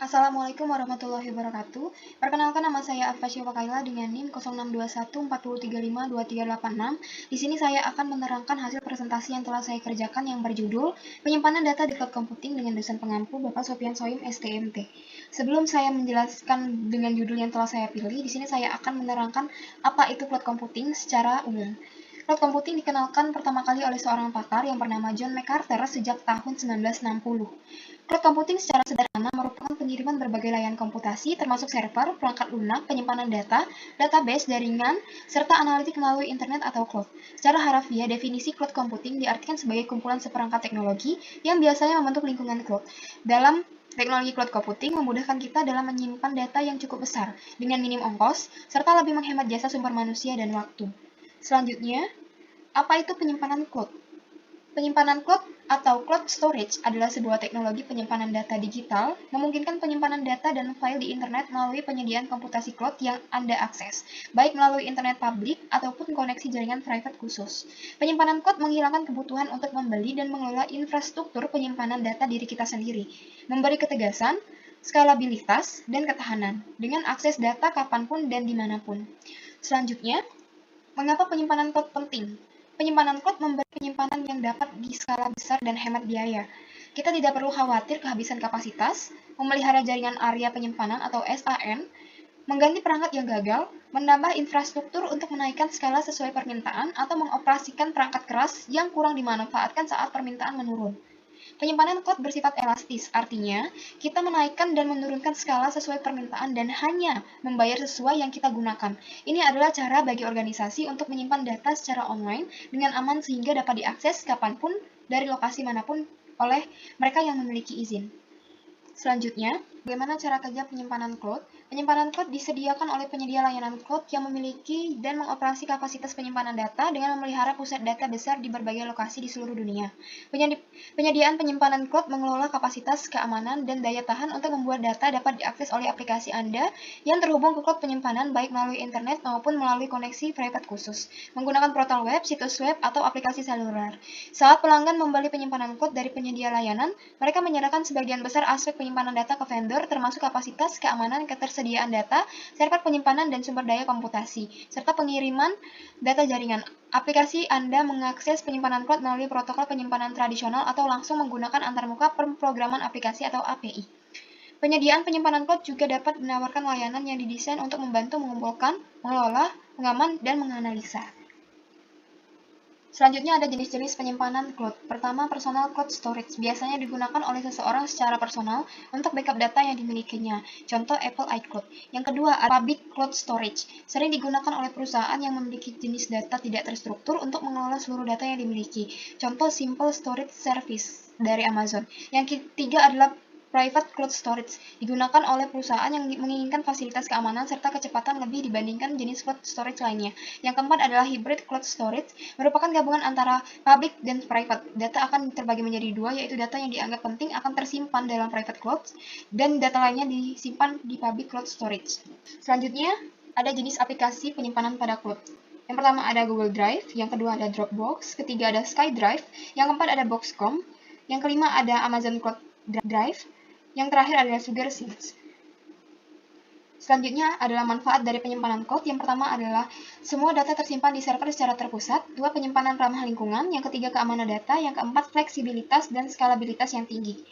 Assalamualaikum warahmatullahi wabarakatuh. Perkenalkan, nama saya Afasya Wakaila dengan NIM 062140352386. Di sini saya akan menerangkan hasil presentasi yang telah saya kerjakan yang berjudul Penyimpanan Data di Cloud Computing dengan dosen pengampu Bapak Sofian Soim STMT. Sebelum saya menjelaskan dengan judul yang telah saya pilih, di sini saya akan menerangkan apa itu cloud computing secara umum. Cloud computing dikenalkan pertama kali oleh seorang pakar yang bernama John MacArthur sejak tahun 1960. Cloud computing secara sederhana merupakan pengiriman berbagai layanan komputasi, termasuk server, perangkat lunak, penyimpanan data, database, jaringan, serta analitik melalui internet atau cloud. Secara harafiah, definisi cloud computing diartikan sebagai kumpulan seperangkat teknologi yang biasanya membentuk lingkungan cloud. Dalam teknologi cloud computing memudahkan kita dalam menyimpan data yang cukup besar, dengan minim ongkos, serta lebih menghemat jasa sumber manusia dan waktu. Selanjutnya, apa itu penyimpanan cloud? Penyimpanan cloud atau cloud storage adalah sebuah teknologi penyimpanan data digital, memungkinkan penyimpanan data dan file di internet melalui penyediaan komputasi cloud yang Anda akses, baik melalui internet publik ataupun koneksi jaringan private khusus. Penyimpanan cloud menghilangkan kebutuhan untuk membeli dan mengelola infrastruktur penyimpanan data diri kita sendiri, memberi ketegasan, skalabilitas, dan ketahanan, dengan akses data kapanpun dan dimanapun. Selanjutnya, mengapa penyimpanan cloud penting? Penyimpanan cloud memberi penyimpanan yang dapat di skala besar dan hemat biaya. Kita tidak perlu khawatir kehabisan kapasitas, memelihara jaringan area penyimpanan atau SAN, mengganti perangkat yang gagal, menambah infrastruktur untuk menaikkan skala sesuai permintaan, atau mengoperasikan perangkat keras yang kurang dimanfaatkan saat permintaan menurun. Penyimpanan cloud bersifat elastis, artinya kita menaikkan dan menurunkan skala sesuai permintaan dan hanya membayar sesuai yang kita gunakan. Ini adalah cara bagi organisasi untuk menyimpan data secara online dengan aman sehingga dapat diakses kapanpun dari lokasi manapun oleh mereka yang memiliki izin. Selanjutnya, bagaimana cara kerja penyimpanan cloud? Penyimpanan cloud disediakan oleh penyedia layanan cloud yang memiliki dan mengoperasi kapasitas penyimpanan data dengan memelihara pusat data besar di berbagai lokasi di seluruh dunia. Penyediaan penyimpanan cloud mengelola kapasitas, keamanan, dan daya tahan untuk membuat data dapat diakses oleh aplikasi Anda yang terhubung ke cloud penyimpanan baik melalui internet maupun melalui koneksi private khusus, menggunakan portal web, situs web, atau aplikasi seluler. Saat pelanggan membeli penyimpanan cloud dari penyedia layanan, mereka menyerahkan sebagian besar aspek penyimpanan data ke vendor, termasuk kapasitas, keamanan, ketersediaan data, server penyimpanan, dan sumber daya komputasi, serta pengiriman data jaringan. Aplikasi Anda mengakses penyimpanan cloud melalui protokol penyimpanan tradisional atau langsung menggunakan antarmuka pemrograman aplikasi atau API. Penyediaan penyimpanan cloud juga dapat menawarkan layanan yang didesain untuk membantu mengumpulkan, mengelola, mengaman, dan menganalisa. Selanjutnya ada jenis-jenis penyimpanan cloud. Pertama, personal cloud storage. Biasanya digunakan oleh seseorang secara personal untuk backup data yang dimilikinya. Contoh Apple iCloud. Yang kedua, ada public cloud storage. Sering digunakan oleh perusahaan yang memiliki jenis data tidak terstruktur untuk mengelola seluruh data yang dimiliki. Contoh Simple Storage Service dari Amazon. Yang ketiga adalah private cloud storage, digunakan oleh perusahaan yang menginginkan fasilitas keamanan serta kecepatan lebih dibandingkan jenis cloud storage lainnya. Yang keempat adalah hybrid cloud storage, merupakan gabungan antara public dan private. Data akan terbagi menjadi dua, yaitu data yang dianggap penting akan tersimpan dalam private cloud, dan data lainnya disimpan di public cloud storage. Selanjutnya, ada jenis aplikasi penyimpanan pada cloud. Yang pertama ada Google Drive, yang kedua ada Dropbox, ketiga ada SkyDrive, yang keempat ada Boxcom, yang kelima ada Amazon Cloud Drive, yang terakhir adalah SugarSync. Selanjutnya adalah manfaat dari penyimpanan cloud. Yang pertama adalah semua data tersimpan di server secara terpusat. Dua, penyimpanan ramah lingkungan. Yang ketiga, keamanan data. Yang keempat, fleksibilitas dan skalabilitas yang tinggi.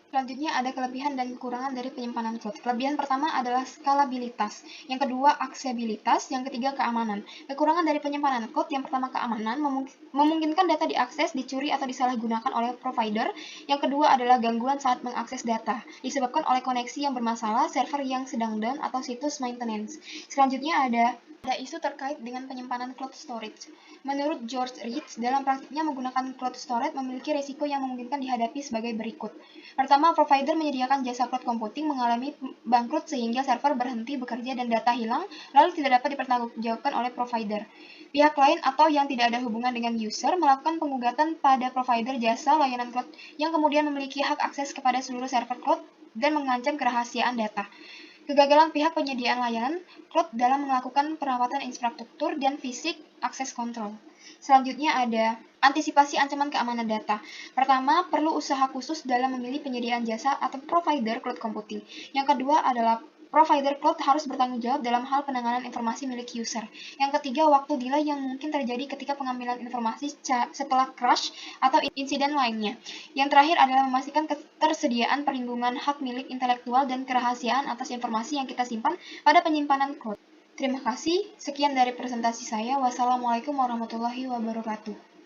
Selanjutnya ada kelebihan dan kekurangan dari penyimpanan cloud. Kelebihan pertama adalah skalabilitas, yang kedua aksesibilitas, yang ketiga keamanan. Kekurangan dari penyimpanan cloud, yang pertama keamanan, memungkinkan data diakses, dicuri, atau disalahgunakan oleh provider. Yang kedua adalah gangguan saat mengakses data, disebabkan oleh koneksi yang bermasalah, server yang sedang down, atau situs maintenance. Selanjutnya ada isu terkait dengan penyimpanan cloud storage. Menurut George Ritz, dalam praktiknya menggunakan cloud storage memiliki risiko yang memungkinkan dihadapi sebagai berikut. Pertama, provider menyediakan jasa cloud computing mengalami bangkrut sehingga server berhenti bekerja dan data hilang, lalu tidak dapat dipertanggungjawabkan oleh provider. Pihak lain atau yang tidak ada hubungan dengan user melakukan penggugatan pada provider jasa layanan cloud yang kemudian memiliki hak akses kepada seluruh server cloud dan mengancam kerahasiaan data. Kegagalan pihak penyediaan layanan cloud dalam melakukan perawatan infrastruktur dan fisik akses kontrol. Selanjutnya ada antisipasi ancaman keamanan data. Pertama, perlu usaha khusus dalam memilih penyediaan jasa atau provider cloud computing. Yang kedua adalah provider cloud harus bertanggung jawab dalam hal penanganan informasi milik user. Yang ketiga, waktu delay yang mungkin terjadi ketika pengambilan informasi setelah crash atau insiden lainnya. Yang terakhir adalah memastikan ketersediaan perlindungan hak milik intelektual dan kerahasiaan atas informasi yang kita simpan pada penyimpanan cloud. Terima kasih, sekian dari presentasi saya. Wassalamualaikum warahmatullahi wabarakatuh.